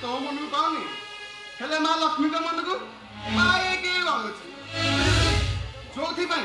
तो मन को कहनी हेले माँ लक्ष्मी को मन को पाएके लगुची जोथि पई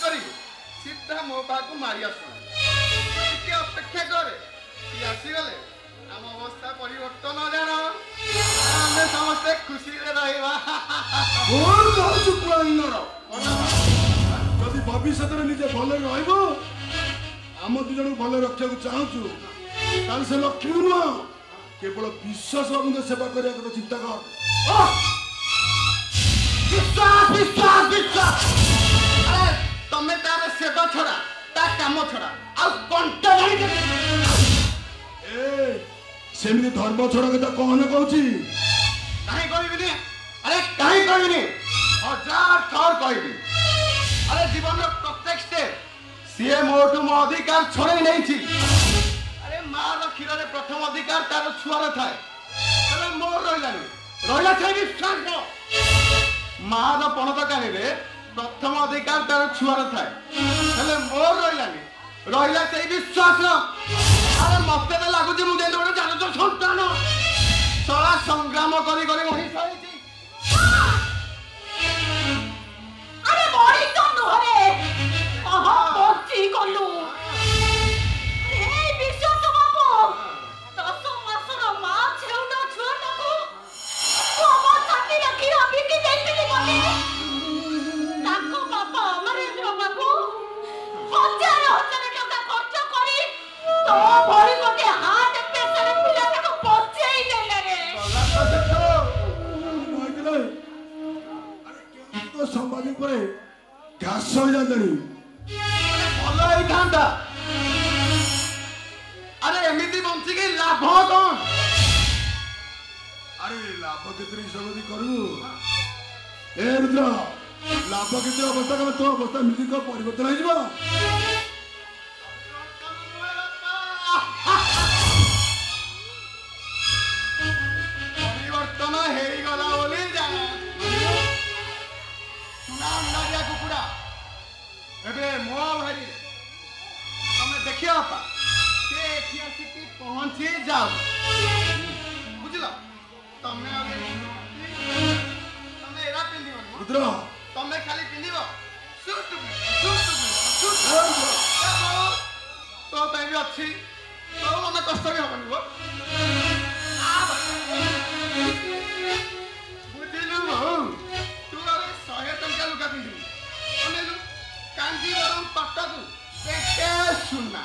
करी सीधा मो पाकू मारी आसो टिके अपेक्षा करे कि आसी गले हम अवस्था परिवर्तन जान हम समस्त खुशी रे रहबा बोल कहछु पुरांगर जदि भविष्य रे निजे भले रहइबो हम दु जण भले रक्षा को चाहछु ताल से लक्ष्मी न केवल विश्वास बाबू सेवा करिया को चिंता कर विश्वास विश्वास विश्वास अरे तमे तार सेवा छड़ा ता काम छड़ा आ कंटा जानि के ए सेमि धर्म छड़ा के कहन कहूची काहे कहबिनी अरे काहे कहबिनी हजार थर कहबी अरे जीवन रो प्रत्येक स्टेप सीए मोटू मो अधिकार छड़े नहीं छी अरे मां रो खीर रे प्रथम अधिकार तार छुआर थाए अरे मोर रहिला छै विश्वास रो मां रो पणतकारी रे प्रथम अधिकार तार छुआर थाए हेले मोर रहिला छै विश्वास रो अरे मते त लागु जे मु देन बड जानो तो संतान सला संग्राम करी करी मही साइछि अरे बड़ी तो नहरे आहा पची कलु ए विश्वास बाबू 10 मासर मां छेउना छुआटा को बाबा छाती रखी रखी के जाइतिली बोले ताको बाबा अमरेंद्र बाबू 50,000 टका खर्च करी तो भरी गोटे हार्ट पेशेंट पिला को बचेई देले रे तो संवादी परे घास हो जातनी भलो ही थांता अरे एमिति बंची के लाभ कौन अरे लाभ केतरी संवादी करू ए रुद्र लाभ केतरी अवस्था का तो अवस्था मिली को परिवर्तन हो जिवो परिवर्तन हे गला बोली जाना नाम नारिया कुकुड़ा एबे मो भाई तमे देखियो पा के ऐतिहासिक पहुंची जाओ बुझलो तमे अबे तमे एरा पिंदियो रुद्र तमे खाली पिंदियो सुट तो पे भी अच्छी तो मन कष्ट भी हबनी गो बुझिलु तू अरे 100 टंका लुका पिंदिलु अनेलु कांदी गरम पाटाकु पेटे सुना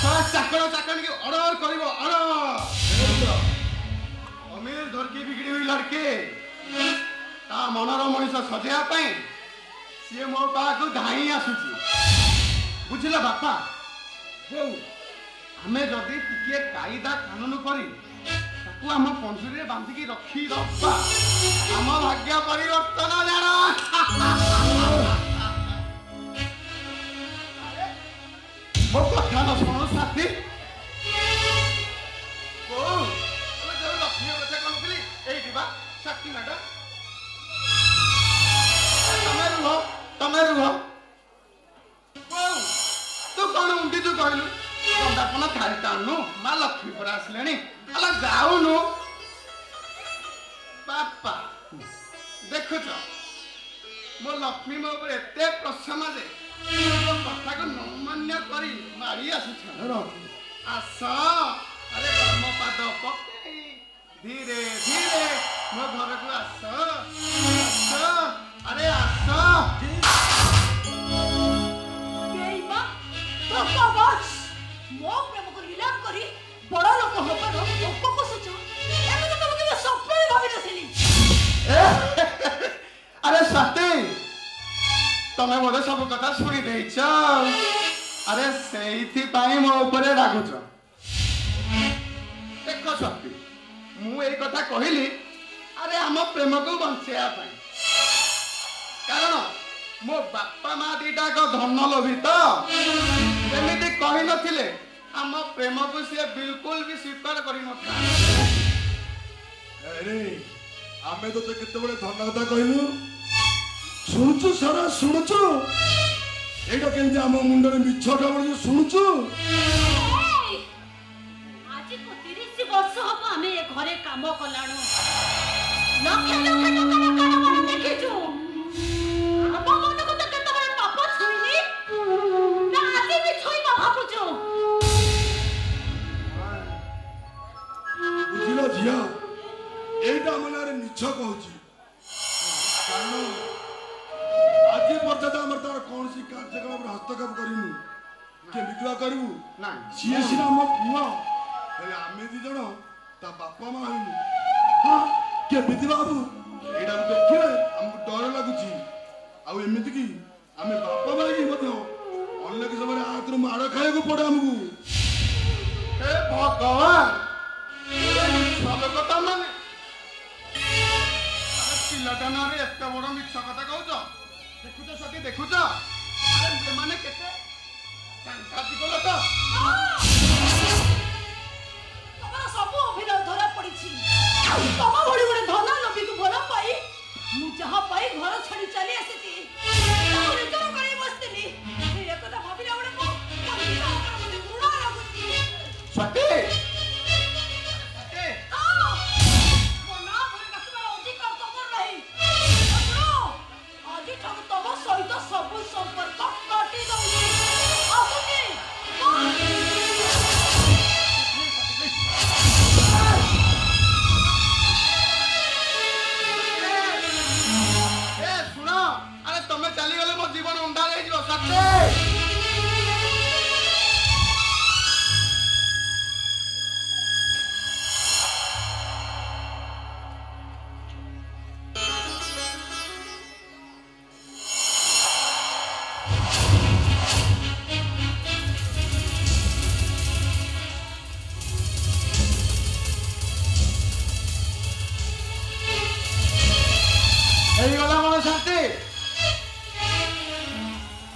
सारा चाकड़ चाकड़ के ऑर्डर करिवो ऑर्डर अमीर घर की बिगड़ी हुई लड़के ता मनर मनीष सजेया पई सी मो पाकु धाई आसुची बुझिला बापा हो हमें जदी टिके कायदा कानून करी ताकू हम पंजुरी रे बांधी की रखी रखबा हम भाग्य परिवर्तन जाना मो कथा न सुनो साथी ओ अरे जब लक्ष्मी कथा कहनथली एई दिबा शक्ति मैडम तमे रुहो ओ तू कोन उंडी जो कहलु बंदापना थारी टाणनु मां लक्ष्मी पर आसलेनी अला जाऊनु बापा देखुछ मो लक्ष्मी मो पर एते प्रसन्न जे मो कथा को नमान्य करी मारी आसुछ आस अरे कर्म पाद पके धीरे धीरे मो घर को आस अरे आस बेईमा तो बाबस मो प्रेम को लीलाम करी बड़ लोक होकर लोक को सोच एमे तो के सपने भाबी नथिली अरे सत्य तमे मोर सब कथा सुनी देछ अरे सेइथि पाई मो ऊपर रागुछ देखो सत्य मु एई कथा कहिली अरे हम प्रेम को बंचेया पाई कारण मो बापा माँ दीटा को धन लोभित एमिति कहि नथिले हम प्रेम को से बिल्कुल भी स्वीकार करि नथा अरे आमे तो केते बड़े धन कथा कहलु सुनुचु सारा सुनुचु एटा केंजे हम मुंडरे मिछटा बड़ सुनुचु आज କାମ କଲାଣୁ ଲକ୍ଷ ଲକ୍ଷ ଟଙ୍କାର କାରବାର ଦେଖିଛୁ। ଆମ ମନକୁ ତ କେତେବେଳେ ପାପ ଛୁଇଁନି ନା ଆଜି ବି ଛୁଇଁବ ଭାବୁଛୁ। ବୁଝିଲ ଝିଅ, ଏଇଟା ଆମ ନାଁରେ ମିଛ କହୁଛି। କାରଣ ଆଜି ପର୍ଯ୍ୟନ୍ତ ଆମର ତାର କୌଣସି କାର୍ଯ୍ୟକଳାପରେ ହସ୍ତକ୍ଷେପ କରିନୁ। କେମିତି ବା କରିବୁ? ନାଇଁ ସିଏ ସିନା ଆମ ପୁଅ, ହେଲେ ଆମେ ଦି ଜଣ ତା ବାପା ମା ହେଇନୁ। ହଁ, କେମିତି ବାବୁ? ଏଇଟାକୁ ଦେଖିଲେ ଆମକୁ ଡର ଲାଗୁଛି। ଆଉ ଏମିତି କି ଆମେ ବାପା ମା ହେଇକି ମଧ୍ୟ ଅନେକ ସମୟରେ ହାତରୁ ମାଡ଼ ଖାଇବାକୁ ପଡେ ଆମକୁ। ହେ ଭଗବାନ, କଥା ମାନେ ପିଲାଟା ନାଁରେ ଏତେ ବଡ ମିଛ କଥା କହୁଛ। ଦେଖୁଛ ସତୀ, ଦେଖୁଛ ଏମାନେ କେତେ ସାଂଘାତିକ ଲୋକ। ତମର ସବୁ ଅଭିନୟ ଧରା ପଡିଛି। ତମ ଭଳି ଗୋଟେ ଧନ ଲୋଭୀକୁ ଭଲ ପାଇ ମୁଁ ଯାହା ପାଇ ଘର ଛାଡି ଚାଲି ଆସିଛି ତାକୁ ନିଜର କରି ବସିଥିଲି। ଏ କଥା ଭାବିଲା ବେଳେ ମୋ ନିଜର ଉପରେ ମୋତେ ଘୃଣା ଲାଗୁଛି। ସତୀ ମୋ ନାଁ ଧରି ଡାକିବାର ଅଧିକାର ତମର ନାହିଁ। ଆଜିଠାରୁ ତମ ସହିତ ସବୁ ସମ୍ପର୍କ କାଟି ଦଉଛି। ଆସୁଛି ଶୁଣ, ଆରେ ତମେ ଚାଲିଗଲେ ମୋ ଜୀବନ ଅନ୍ଧାର ହେଇଯିବ। ସତେ ହେଇଗଲା ମୋର ଶାନ୍ତି।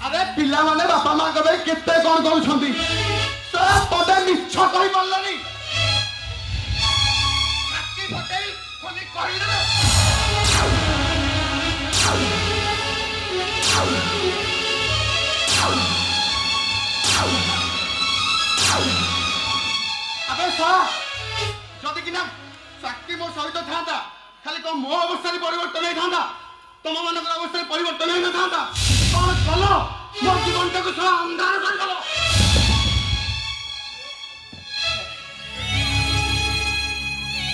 ଆରେ ପିଲାମାନେ ବାପା ମାଙ୍କ ପାଇଁ କେତେ କଣ କରୁଛନ୍ତି, ସେ ପଦେ ମିଛ କହିପାରିଲନି। ଆଖି ଫଟେଇ ଖୋଲି କହିଦେଲେ ଆବେ ଶଳା, ଯଦି କିନା ଚାକି ମୋ ସହିତ ଥାନ୍ତା ଖାଲି କଣ ମୋ ଅବସ୍ଥାରେ ପରିବର୍ତ୍ତନ ହେଇଥାନ୍ତା, ତମ ମାନଙ୍କର ଅବସ୍ଥାରେ ପରିବର୍ତ୍ତନ ହେଇନଥାନ୍ତା। କଣ କଲ? ମୋ ଜୀବନଟାକୁ ସହ ଅନ୍ଧାର କରିଦେଲ।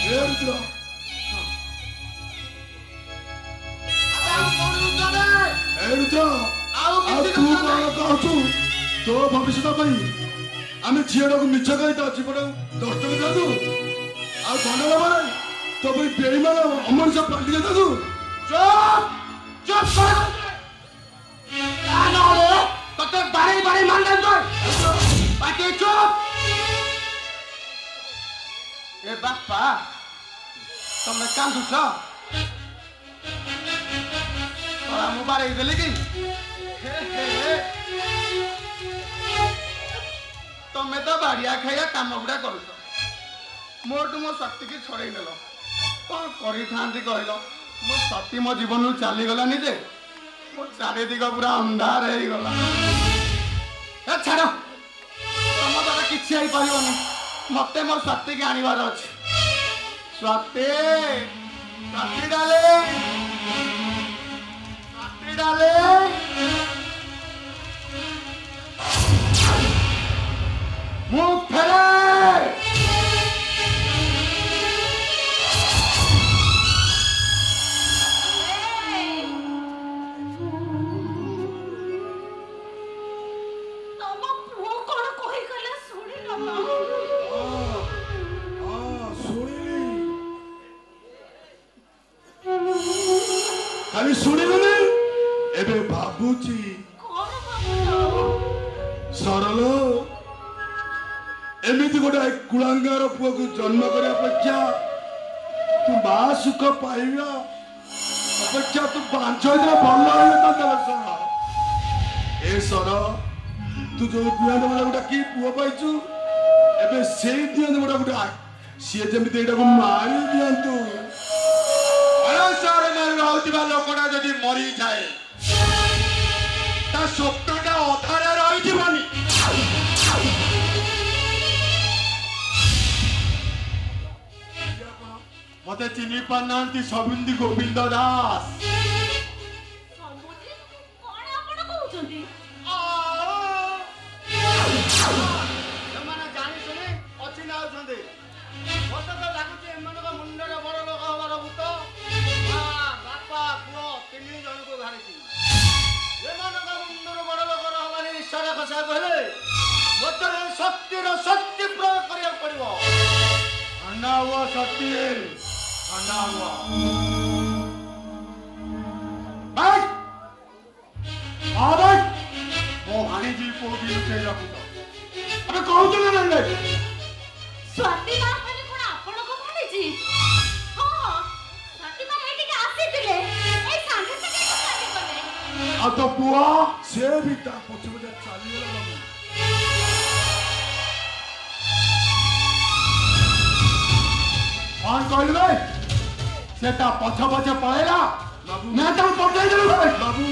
ଏ ରୁଦ୍ର, ଆଉ କଣ ରୁଦ୍ରରେ? ଏ ରୁଦ୍ର, ଆଉ ଆଉ କିଛି ତୁ ରୁଦ୍ର କଣ ନାହିଁ। କହୁଛୁ? ତୋ ଭବିଷ୍ୟତ ପାଇଁ ଆମେ ଝିଅଟାକୁ ମିଛ କହି ତା ଜୀବନଟାକୁ ଦସ୍ତକ ଦିଅନ୍ତୁ। ଆଉ ଧନ ଲାଭରେ ତୋ ପାଇଁ ବେଇମାନ ଅମଣିଷ ପାଲଟି ଯାଇଥାନ୍ତୁ। ଚୁପ୍ ଚୁପ୍ କର। ତା ନହେଲେ ତତେ ବାড়ি ବାড়ি ମାରିଦେବି ତୋ। ବାକି ଚୁପ୍। ଏ ବାପା, ତମେ କାନ୍ଦୁଛ? ମୁଁ ବାড়େଇ ଦେଲି କି? ତମେ ତ ବାଡ଼ିଆ ଖାଇବା କାମ ଗୁଡା କରୁଛ। ମୋଠୁ ମୋ ଶକ୍ତିକି ଛଡେଇ ନେଲ। କଣ କରିଥାନ୍ତି କହିଲ? ମୋ ଶକ୍ତି ମୋ ଜୀବନରୁ ଚାଲିଗଲାନି ଯେ ମୋ ଚାରିଦିଗ ପୁରା ଅନ୍ଧାର ହେଇଗଲା। ଛାଡ, ତମ ଦ୍ୱାରା କିଛି ହେଇପାରିବନି। ମତେ ମୋ ଶକ୍ତିକି ଆଣିବାର ଅଛି। ସ୍ୱାତି, ସ୍ୱାତି ଡାର୍ଲିଂ, ସ୍ୱାତି ଡାର୍ଲିଂ, ମୁଁ ଫେରେ। ତମ ପୁଅ କଣ କହିଗଲେ ଶୁଣିଲ ନା? ଖାଲି ଶୁଣିଲୁନି, ଏବେ ଭାବୁଛି। କଣ ଭାବୁଛ? ସରଳ, ଏମିତି ଗୋଟେ କୁଳାଙ୍ଗାର ପୁଅକୁ ଜନ୍ମ କରିବା ଅପେକ୍ଷା ତୁ ମା ସୁଖ ପାଇବା ଅପେକ୍ଷା ତୁ ପାଞ୍ଚ ଦିନ ଭଲ ହେଇଥାନ୍ତା। ଏ ସର, ତୁ ଯୋଉ ଦିଅନ୍ତୁ ଗୋଟେ କି ପୁଅ ପାଇଛୁ, ଏବେ ସେଇ ଦିଅନ୍ତୁ ଗୋଟେ ସିଏ ଯେମିତି ଏଇଟାକୁ ମାରି ଦିଅନ୍ତୁ। ରହୁଥିବା ଲୋକଟା ଯଦି ମରିଯାଏ ତା ସ୍ୱପ୍ନଟା ଅଧାରେ ରହିଯିବନି। मते चिनी पारनांती सबिंदी गोविंद दास ସମୁଦି କଣ ଆପଣ କହୁଛନ୍ତି? ସେମାନେ ଜାଣି ଶୁଣି ଅଚିହ୍ନା ହଉଛନ୍ତି। ମତେ ତ ଲାଗୁଛି ଏମାନଙ୍କ ମୁଣ୍ଡରେ ବଡ ଲୋକ ହବାର ଭୂତ ବାପା ପୁଅ ତିନି ଜଣଙ୍କୁ ଘାରିଛି। ଏମାନଙ୍କ ମୁଣ୍ଡରେ ବଡ ଲୋକ ହବାରେ ଇଶାରା ଖସା କହିଲେ ମତେ ଶକ୍ତିର ଶକ୍ତି ପ୍ରୟୋଗ କରିବାକୁ ପଡିବ। ठंडा हुआ शक्ति ठंडा हुआ ମୋ ଭାଣିଜୀ ପୁଅକୁ ଲୁଚେଇ ରଖୁଛ ଆମେ କହୁଛୁ ନା ନାଇଁ? ସ୍ୱାତି ମା ମାନେ କଣ ଆପଣଙ୍କ ଭାଣିଜୀ? ହଁ ସ୍ୱାତି ମା ଏଠିକି ଆସିଥିଲେ ଏଇ ସାଙ୍ଗେ ସାଙ୍ଗେ ଚାଲି ଗଲେ। ଆଉ ତ ପୁଅ ସେ ବି ତା ପଛେ ପଛେ ଚାଲିଗଲା ବାବୁ। କଣ କହିଲୁ ଭାଇ? ସେ ତା ପଛ ପଛେ ପଳେଇଲା ବାବୁ ନା ତାକୁ ପଠେଇ ଦେଲୁ ଭାଇ? ବାବୁ